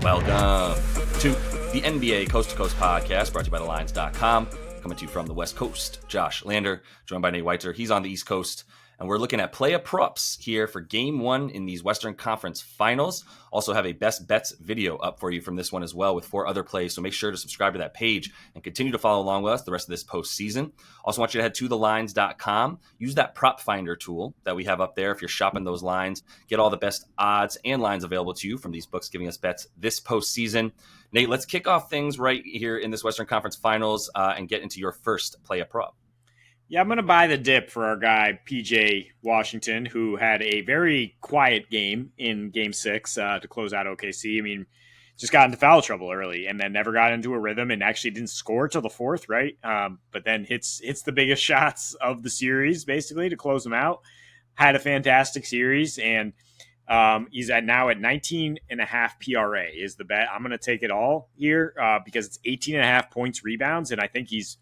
Welcome to the NBA Coast to Coast podcast brought to you by thelines.com. Coming to you from the West Coast, Josh Lander, joined by Nate Weitzer. He's on the East Coast, and we're looking at play props here for Game 1 in these Western Conference Finals. Also have a Best Bets video up for you from this one as well with 4 other plays, so make sure to subscribe to that page and continue to follow along with us the rest of this postseason. Also want you to head to thelines.com. Use that prop finder tool that we have up there if you're shopping those lines. Get all the best odds and lines available to you from these books giving us bets this postseason. Nate, let's kick off things right here in this Western Conference Finals and get into your first play a prop. Yeah, I'm going to buy the dip for our guy, PJ Washington, who had a very quiet game in Game 6 to close out OKC. I mean, just got into foul trouble early and then never got into a rhythm and actually didn't score till the fourth, right? But then hits the biggest shots of the series, basically, to close them out. Had a fantastic series, and he's now at 19.5 PRA is the bet. I'm going to take it all here because it's 18.5 points, rebounds, and I think he's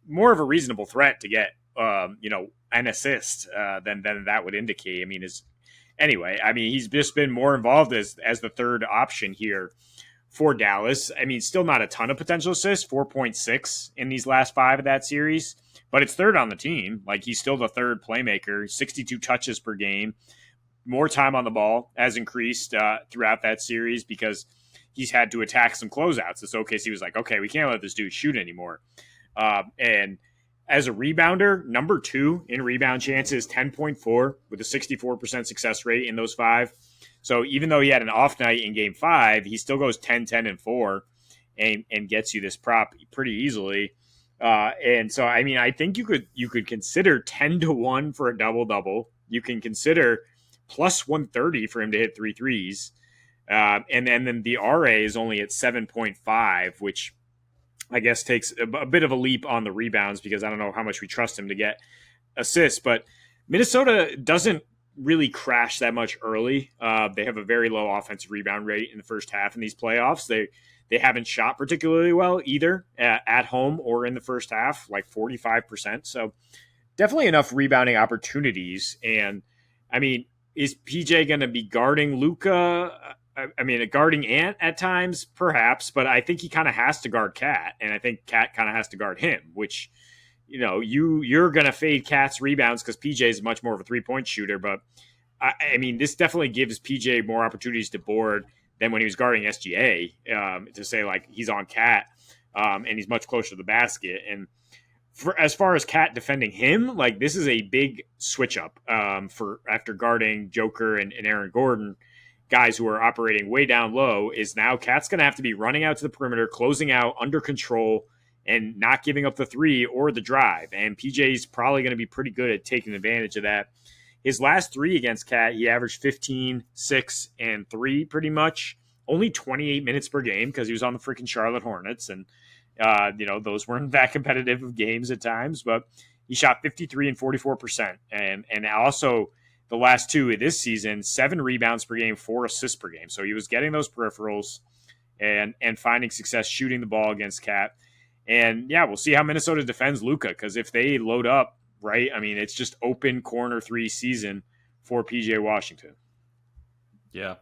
more of a reasonable threat to get, an assist than that would indicate. I mean, he's just been more involved as the third option here for Dallas. I mean, still not a ton of potential assists, 4.6 in these last 5 of that series, but it's third on the team. Like, he's still the third playmaker, 62 touches per game. More time on the ball has increased throughout that series because he's had to attack some closeouts. This OKC was like, okay, we can't let this dude shoot anymore. And as a rebounder, number 2 in rebound chances, 10.4 with a 64% success rate in those 5. So even though he had an off night in Game 5, he still goes 10, 10, and 4 and gets you this prop pretty easily. And so, I mean, I think you could consider 10-1 for a double-double. You can consider plus 130 for him to hit 3 threes. And then the RA is only at 7.5, which I guess takes a bit of a leap on the rebounds because I don't know how much we trust him to get assists. But Minnesota doesn't really crash that much early. They have a very low offensive rebound rate in the first half in these playoffs. They haven't shot particularly well either at home or in the first half, like 45%. So definitely enough rebounding opportunities. And I mean, is PJ going to be guarding Luka? I mean, guarding Ant at times, perhaps, but I think he kind of has to guard Cat, and I think Cat kind of has to guard him, which, you're going to fade Cat's rebounds because PJ is much more of a three-point shooter, but I mean, this definitely gives PJ more opportunities to board than when he was guarding SGA, to say, like, he's on Cat, and he's much closer to the basket, and as far as Cat defending him, like, this is a big switch-up for after guarding Joker and Aaron Gordon, guys who are operating way down low, is now Cat's going to have to be running out to the perimeter, closing out under control, and not giving up the 3 or the drive. And PJ's probably going to be pretty good at taking advantage of that. His last 3 against Cat, he averaged 15, 6, and 3 pretty much. Only 28 minutes per game because he was on the freaking Charlotte Hornets. And, those weren't that competitive of games at times. But he shot 53 and 44%. And also, the last 2 of this season, 7 rebounds per game, 4 assists per game. So he was getting those peripherals and finding success shooting the ball against Cat. And, yeah, we'll see how Minnesota defends Luka because if they load up, right, I mean, it's just open corner 3 season for PJ Washington. Yeah.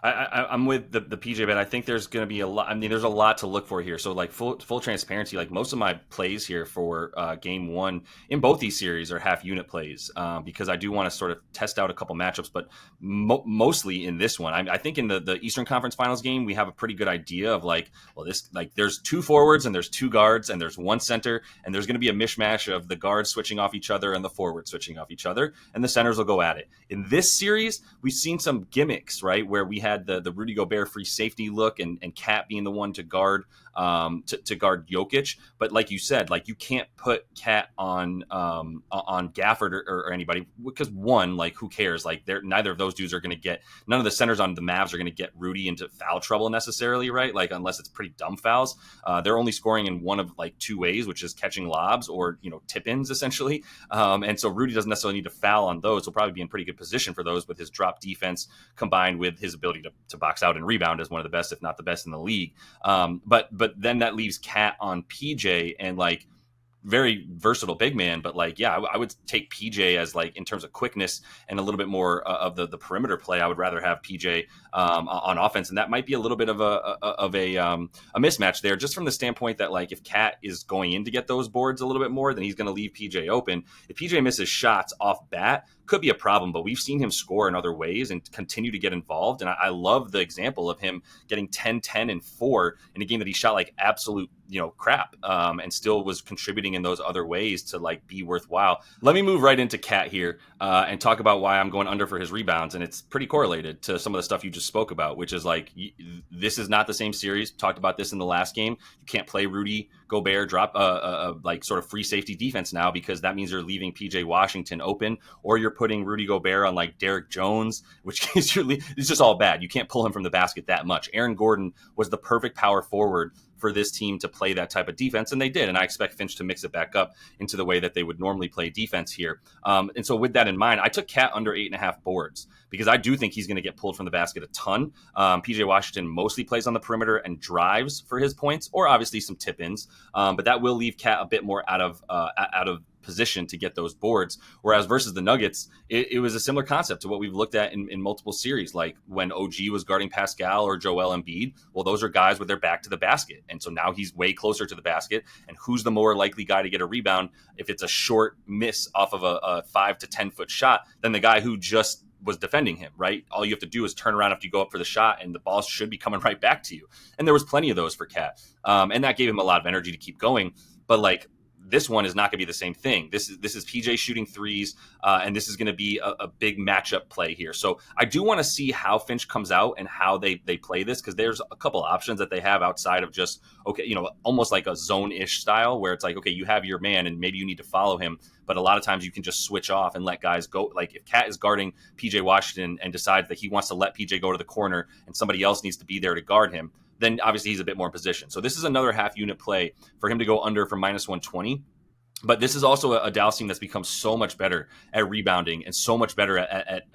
I'm with the PJ bet. I think there's going to be a lot. I mean, there's a lot to look for here. So, like, full transparency, like, most of my plays here for Game 1 in both these series are half unit plays because I do want to sort of test out a couple matchups, but mostly in this one. I think in the Eastern Conference Finals game, we have a pretty good idea of, like, well, this, like, there's 2 forwards and there's 2 guards and there's 1 center, and there's going to be a mishmash of the guards switching off each other and the forwards switching off each other, and the centers will go at it. In this series, we've seen some gimmicks, right, where we had the Rudy Gobert free safety look and Cat being the one to guard to guard Jokic. But like you said, like, you can't put Cat on Gafford or anybody because, one, like, who cares? Like, neither of those dudes are going to get, none of the centers on the Mavs are going to get Rudy into foul trouble necessarily, right? Like, unless it's pretty dumb fouls. They're only scoring in one of, like, 2 ways, which is catching lobs or, tip-ins essentially. And so Rudy doesn't necessarily need to foul on those. He'll probably be in pretty good position for those with his drop defense combined with his ability to box out and rebound as one of the best, if not the best in the league. But then that leaves Cat on PJ, and, like, very versatile big man, but like, yeah, I would take PJ as like in terms of quickness and a little bit more of the perimeter play. I would rather have PJ on offense, and that might be a little bit of a mismatch there, just from the standpoint that like if Cat is going in to get those boards a little bit more, then he's going to leave PJ open. If PJ misses shots off bat, could be a problem, but we've seen him score in other ways and continue to get involved. And I love the example of him getting 10, 10, and 4 in a game that he shot like absolute, crap, and still was contributing in those other ways to like be worthwhile. Let me move right into Cat here and talk about why I'm going under for his rebounds. And it's pretty correlated to some of the stuff you just spoke about, which is like, this is not the same series. Talked about this in the last game. You can't play Rudy Gobert drop like sort of free safety defense now, because that means you're leaving PJ Washington open, or you're putting Rudy Gobert on like Derek Jones, which is it's just all bad. You can't pull him from the basket that much. Aaron Gordon was the perfect power forward for this team to play that type of defense, and they did. And I expect Finch to mix it back up into the way that they would normally play defense here. And so with that in mind, I took Cat under 8.5 boards, because I do think he's going to get pulled from the basket a ton. PJ Washington mostly plays on the perimeter and drives for his points, or obviously some tip-ins, but that will leave Cat a bit more out of position to get those boards. Whereas versus the Nuggets, it was a similar concept to what we've looked at in multiple series, like when OG was guarding Pascal or Joel Embiid. Well, those are guys with their back to the basket, and so now he's way closer to the basket. And who's the more likely guy to get a rebound if it's a short miss off of a 5 to 10 foot shot than the guy who just was defending him, right? All you have to do is turn around after you go up for the shot, and the ball should be coming right back to you. And there was plenty of those for Cat, and that gave him a lot of energy to keep going. But like, this one is not going to be the same thing. This is PJ shooting threes, and this is going to be a big matchup play here. So I do want to see how Finch comes out and how they play this, because there's a couple options that they have outside of just, okay, almost like a zone-ish style where it's like, okay, you have your man and maybe you need to follow him. But a lot of times you can just switch off and let guys go. Like if Cat is guarding PJ Washington and decides that he wants to let PJ go to the corner and somebody else needs to be there to guard him, then obviously he's a bit more in position. So this is another half unit play for him to go under for minus 120. But this is also a Dallas team that's become so much better at rebounding and so much better at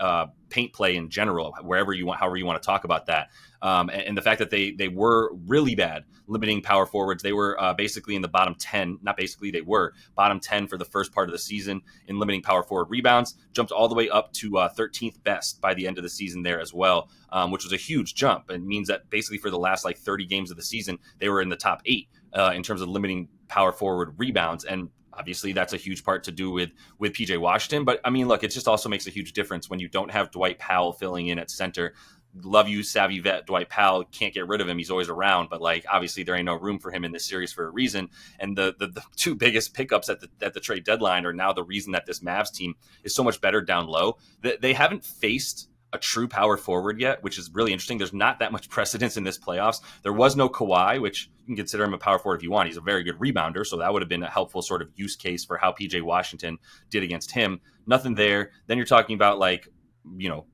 paint play in general, however you want to talk about that. And the fact that they were really bad limiting power forwards. They were basically in the bottom 10, not basically, they were bottom 10 for the first part of the season in limiting power forward rebounds, jumped all the way up to 13th best by the end of the season there as well, which was a huge jump. It means that basically for the last like 30 games of the season, they were in the top 8 in terms of limiting power forward rebounds. And obviously, that's a huge part to do with PJ Washington. But I mean, look, it just also makes a huge difference when you don't have Dwight Powell filling in at center. Love you, savvy vet Dwight Powell. Can't get rid of him. He's always around. But like, obviously, there ain't no room for him in this series for a reason. And the two biggest pickups at the trade deadline are now the reason that this Mavs team is so much better down low. They haven't faced a true power forward yet, which is really interesting. There's not that much precedence in this playoffs. There was no Kawhi, which you can consider him a power forward if you want. He's a very good rebounder, so that would have been a helpful sort of use case for how PJ Washington did against him. Nothing there. Then you're talking about like,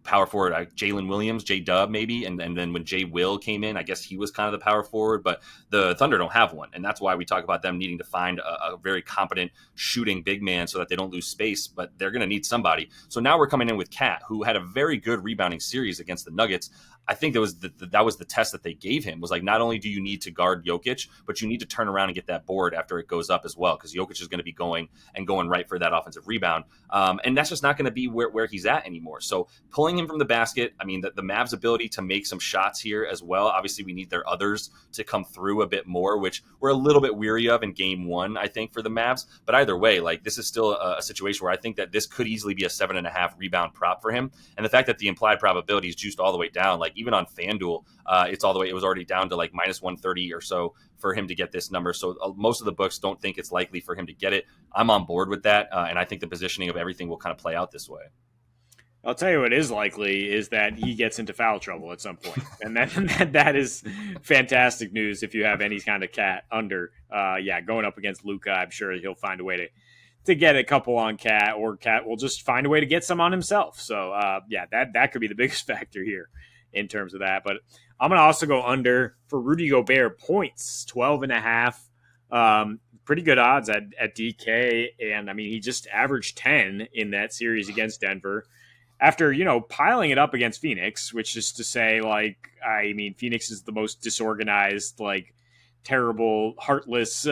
power forward, Jalen Williams, J-Dub maybe, and then when Jay Will came in, I guess he was kind of the power forward, but the Thunder don't have one, and that's why we talk about them needing to find a very competent shooting big man so that they don't lose space, but they're going to need somebody. So now we're coming in with Cat, who had a very good rebounding series against the Nuggets. I think that was the test that they gave him, was like, not only do you need to guard Jokic, but you need to turn around and get that board after it goes up as well, because Jokic is going to be going right for that offensive rebound. And that's just not going to be where he's at anymore. So pulling him from the basket, I mean, the Mavs' ability to make some shots here as well. Obviously, we need their others to come through a bit more, which we're a little bit weary of in game 1, I think, for the Mavs. But either way, like, this is still a situation where I think that this could easily be a 7.5 rebound prop for him. And the fact that the implied probability is juiced all the way down, like even on FanDuel, it was already down to like minus 130 or so for him to get this number. So most of the books don't think it's likely for him to get it. I'm on board with that. And I think the positioning of everything will kind of play out this way. I'll tell you what is likely is that he gets into foul trouble at some point. And that is fantastic news if you have any kind of Cat under. Going up against Luka, I'm sure he'll find a way to get a couple on Cat, or Cat will just find a way to get some on himself. So, that could be the biggest factor here in terms of that. But I'm going to also go under for Rudy Gobert points, 12.5. Pretty good odds at DK. And, I mean, he just averaged 10 in that series against Denver after, piling it up against Phoenix, which is to say, like, I mean, Phoenix is the most disorganized, like, terrible, heartless,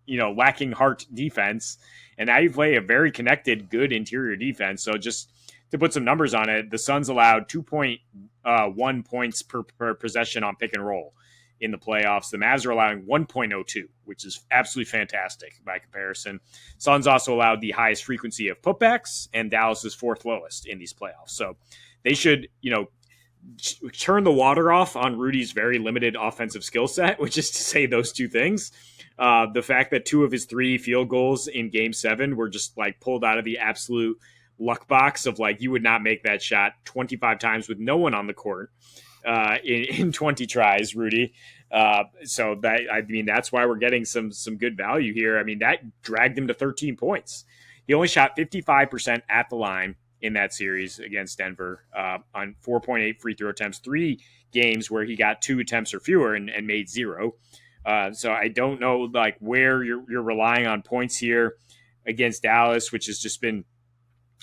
lacking heart defense. And now you play a very connected, good interior defense. So just to put some numbers on it, the Suns allowed 2.1 points per possession on pick and roll in the playoffs. The Mavs are allowing 1.02, which is absolutely fantastic by comparison. Suns also allowed the highest frequency of putbacks, and Dallas is fourth lowest in these playoffs. So they should, turn the water off on Rudy's very limited offensive skill set, which is to say those two things. The fact that 2 of his 3 field goals in Game 7 were just like pulled out of the absolute luck box of like you would not make that shot 25 times with no one on the court in 20 tries, Rudy. So that's why we're getting some good value here. I mean, that dragged him to 13 points. He only shot 55% at the line in that series against Denver on 4.8 free throw attempts, 3 games where he got 2 attempts or fewer and made 0. So I don't know like where you're relying on points here against Dallas, which has just been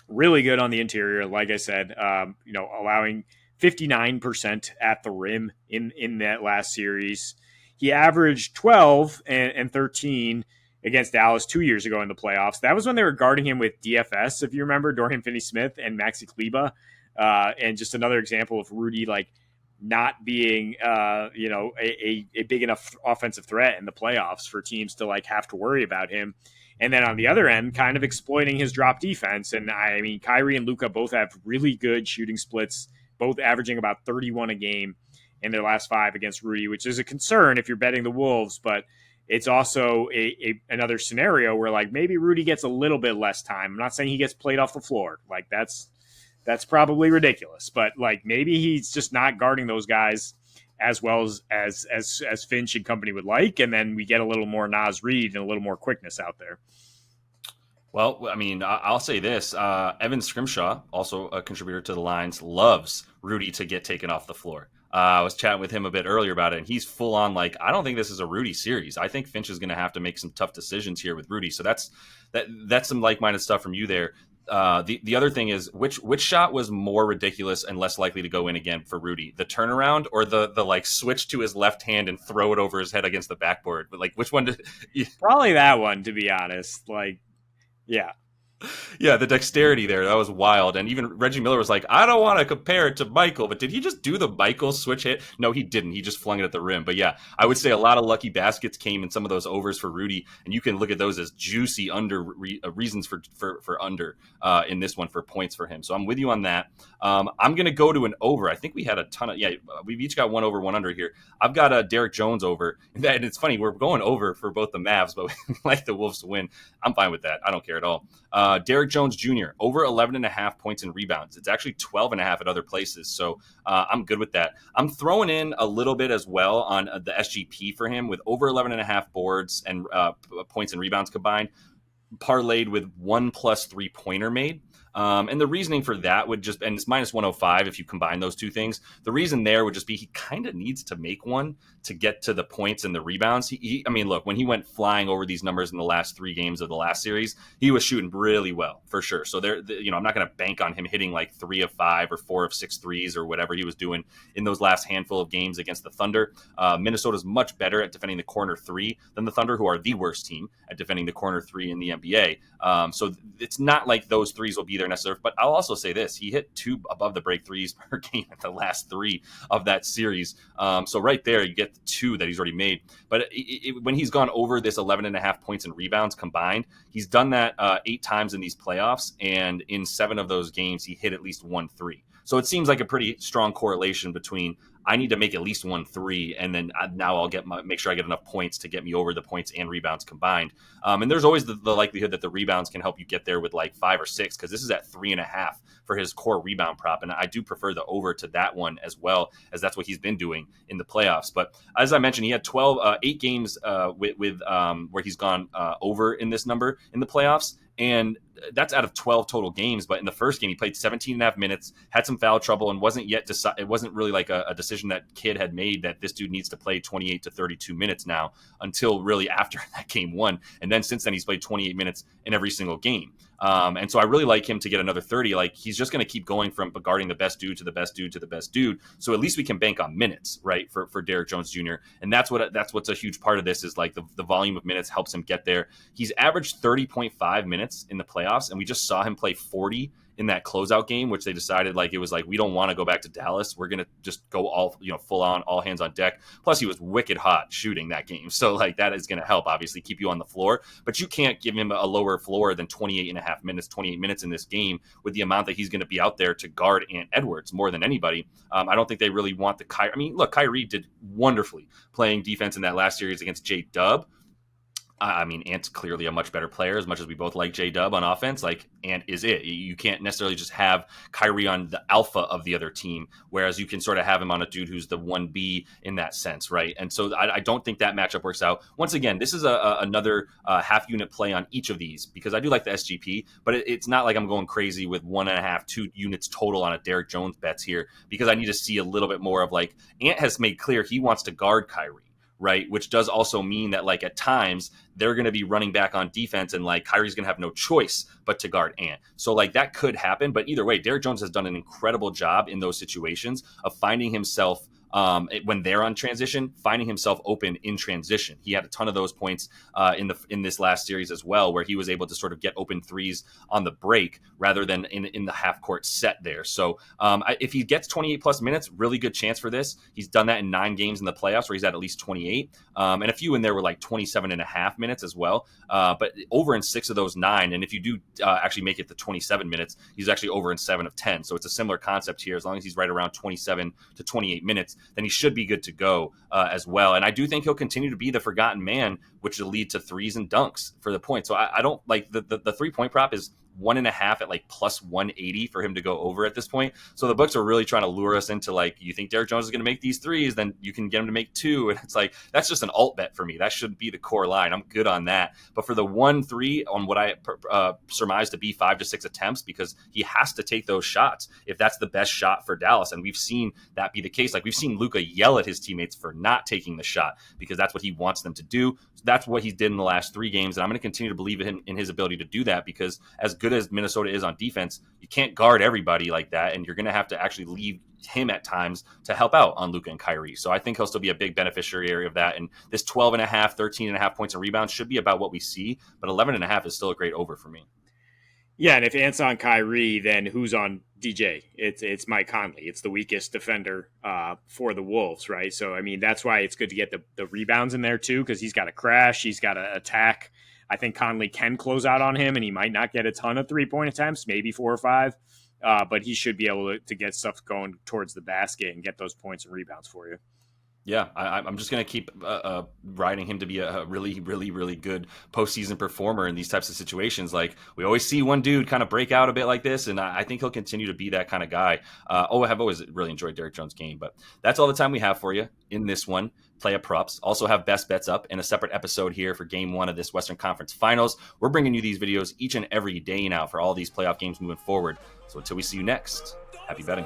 really good on the interior. Like I said, allowing 59% at the rim in that last series. He averaged 12 and 13 against Dallas 2 years ago in the playoffs. That was when they were guarding him with DFS, if you remember, Dorian Finney-Smith and Maxi Kleber. And just another example of Rudy like not being a big enough offensive threat in the playoffs for teams to like have to worry about him. And then on the other end, kind of exploiting his drop defense. And I mean, Kyrie and Luka both have really good shooting splits, both averaging about 31 a game in their last 5 against Rudy, which is a concern if you're betting the Wolves. But it's also another scenario where like maybe Rudy gets a little bit less time. I'm not saying he gets played off the floor. Like that's probably ridiculous. But like maybe he's just not guarding those guys as well as Finch and company would like, and then we get a little more Naz Reid and a little more quickness out there. Well, I mean, I'll say this. Evan Scrimshaw, also a contributor to the lines, loves Rudy to get taken off the floor. I was chatting with him a bit earlier about it, and he's full on like, I don't think this is a Rudy series. I think Finch is going to have to make some tough decisions here with Rudy. So that's some like-minded stuff from you there. The other thing is which shot was more ridiculous and less likely to go in again for Rudy, the turnaround or the like switch to his left hand and throw it over his head against the backboard? But like, which one did probably that one, to be honest. Like, yeah. Yeah, the dexterity there, that was wild. And even Reggie Miller was like, I don't want to compare it to Michael, but did he just do the Michael switch hit? No, he didn't. He just flung it at the rim. But yeah, I would say a lot of lucky baskets came in some of those overs for Rudy, and you can look at those as juicy reasons for under in this one for points for him. So I'm with you on that. I'm going to go to an over. I think we had a ton of, we've each got 1 over, 1 under here. I've got a Derek Jones over. And it's funny, we're going over for both the Mavs, but we like the Wolves to win. I'm fine with that. I don't care at all. Derek Jones Jr., over 11.5 points and rebounds. It's actually 12.5 at other places. So I'm good with that. I'm throwing in a little bit as well on the SGP for him with over 11.5 boards and points and rebounds combined, parlayed with 1+ 3-pointer made. And the reasoning for that would just, and it's minus 105 if you combine those two things. The reason there would just be he kind of needs to make one to get to the points and the rebounds. I mean, look, when he went flying over these numbers in the last 3 games of the last series, he was shooting really well for sure. So I'm not going to bank on him hitting like 3 of 5 or 4 of 6 threes or whatever he was doing in those last handful of games against the Thunder. Minnesota's much better at defending the corner 3 than the Thunder, who are the worst team at defending the corner 3 in the NBA. So it's not like those threes will be there necessarily. But I'll also say this: he hit 2 above the break threes per game at the last 3 of that series. So right there, you get the 2 that he's already made. But when he's gone over this 11.5 points and rebounds combined, he's done that 8 times in these playoffs, and in 7 of those games, he hit at least 1 3. So it seems like a pretty strong correlation between I need to make at least 1 3, and then now I'll make sure I get enough points to get me over the points and rebounds combined. And there's always the likelihood that the rebounds can help you get there with like 5 or 6, because this is at 3.5 for his core rebound prop, and I do prefer the over to that one as well, as that's what he's been doing in the playoffs. But as I mentioned, he had 8 games with where he's gone over in this number in the playoffs. And that's out of 12 total games. But in the first game, he played 17.5 minutes, had some foul trouble, and wasn't yet it wasn't really like a decision that Kidd had made that this dude needs to play 28 to 32 minutes now until really after that game 1. And then since then, he's played 28 minutes in every single game. And so I really like him to get another 30. Like he's just going to keep going from guarding the best dude to the best dude to the best dude. So at least we can bank on minutes, right? For Derrick Jones Jr. And that's what's a huge part of this is like the volume of minutes helps him get there. He's averaged 30.5 minutes in the playoffs, and we just saw him play 40 in that closeout game, which they decided like it was like we don't want to go back to Dallas. We're gonna just go all full on, all hands on deck. Plus, he was wicked hot shooting that game, so like that is gonna help obviously keep you on the floor. But you can't give him a lower floor than 28 minutes in this game with the amount that he's going to be out there to guard Ant Edwards more than anybody. I don't think they really want the Kyrie. I mean, look, Kyrie did wonderfully playing defense in that last series against J Dub. I mean, Ant's clearly a much better player. As much as we both like J-Dub on offense, like Ant is it. You can't necessarily just have Kyrie on the alpha of the other team, whereas you can sort of have him on a dude who's the 1B in that sense, right? And so I don't think that matchup works out. Once again, this is another half unit play on each of these because I do like the SGP, but it's not like I'm going crazy with 1.5, 2 units total on a Derrick Jones bets here because I need to see a little bit more of like Ant has made clear he wants to guard Kyrie. Right, which does also mean that like at times they're going to be running back on defense and like Kyrie's going to have no choice but to guard Ant. So like that could happen, but either way, Derrick Jones has done an incredible job in those situations of finding himself when they're on transition, finding himself open in transition. He had a ton of those points in this last series as well, where he was able to sort of get open threes on the break rather than in the half court set there. So if he gets 28 plus minutes, really good chance for this. He's done that in 9 games in the playoffs where he's at least 28, and a few in there were like 27 and a half minutes as well. But over in 6 of those 9, and if you do actually make it to 27 minutes, he's actually over in 7 of 10. So it's a similar concept here. As long as he's right around 27 to 28 minutes, then he should be good to go as well. And I do think he'll continue to be the forgotten man, which will lead to threes and dunks for the point. So I don't like the 3-point prop is 1.5 at like plus 180 for him to go over at this point. So the books are really trying to lure us into like, you think Derrick Jones is going to make these threes, then you can get him to make 2. And it's like, that's just an alt bet for me. That shouldn't be the core line. I'm good on that. But for the 1-3 on what I surmise to be 5 to 6 attempts, because he has to take those shots if that's the best shot for Dallas. And we've seen that be the case. Like we've seen Luka yell at his teammates for not taking the shot because that's what he wants them to do. So that's what he did in the last 3 games. And I'm going to continue to believe in his ability to do that because as good as Minnesota is on defense, you can't guard everybody like that, and you're going to have to actually leave him at times to help out on Luka and Kyrie. So I think he'll still be a big beneficiary of that, and this 12.5, 13.5 points and rebounds should be about what we see, but 11.5 is still a great over for me. Yeah, and if Ant's on Kyrie, then who's on DJ? It's Mike Conley. It's the weakest defender for the Wolves, right? So, I mean, that's why it's good to get the rebounds in there, too, because he's got to crash, he's got to attack. I think Conley can close out on him, and he might not get a ton of 3-point attempts, maybe 4 or 5, but he should be able to get stuff going towards the basket and get those points and rebounds for you. Yeah, I'm just going to keep riding him to be a really, really, really good postseason performer in these types of situations. Like we always see one dude kind of break out a bit like this, and I think he'll continue to be that kind of guy. I have always really enjoyed Derrick Jones' game, but that's all the time we have for you in this one. Play up props. Also have best bets up in a separate episode here for Game 1 of this Western Conference Finals. We're bringing you these videos each and every day now for all these playoff games moving forward. So until we see you next, happy betting.